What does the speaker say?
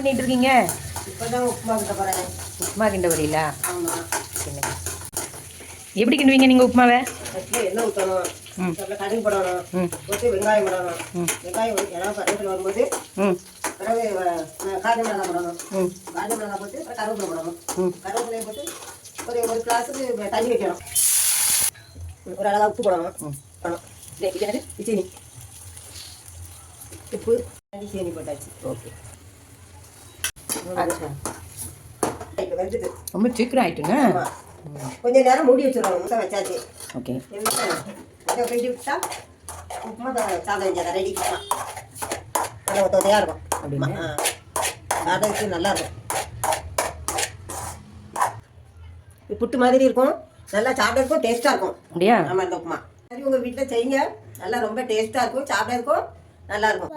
பண்ணிட்டு இருக்கீங்க? இப்போதான் உப்புமா கிட்ட போகிறேன். உப்புமா கிண்ட வரீங்களா? ஆமாம். கிண்டுங்க. எப்படி கிண்டுவீங்க நீங்கள் உப்புமாவை? ஃபஸ்ட்டில் எண்ணெய் ஊற்றணும், அப்புறம் கடுகு போடணும், போட்டு வெங்காயம் போடணும். வெங்காயம் எல்லாம் கருவேப்பிலை வரும்போது பிறகு காஞ்ச மிளகாய் போடணும். காஞ்ச மிளகாய் போட்டு அப்புறம் கருவேப்பிலை போடணும். கருவேப்பிலையை போட்டு ஒரு கிளாஸுக்கு தண்ணி வைக்கணும். ஒரு அளவாக உப்பு போடணும். சீனி உப்பு சீனி போட்டாச்சு. ஓகே. இப்போ வந்துட்டு ரொம்ப சீக்கிரம் ஆயிட்டுங்க. கொஞ்சம் நேரம் மூடி வச்சுருவோம். முட்டை வச்சாச்சு. ஓகே. அதை கிண்டி விட்டா உப்புமா சாதம் வைக்காத ரெடி பண்ணலாம். நல்லா ஒத்தையாக இருக்கும். அப்படின்னா சாதத்துக்கு நல்லா இருக்கும். புட்டு மாதிரி இருக்கும். நல்லா சாப்பிட்றதுக்கும் டேஸ்ட்டாக இருக்கும். அப்படியா? ஆமாம். இந்த உப்புமா சரி உங்கள் வீட்டில் செய்யுங்க. நல்லா ரொம்ப டேஸ்ட்டாக இருக்கும். சாப்பிட்றதுக்கும் நல்லா இருக்கும்.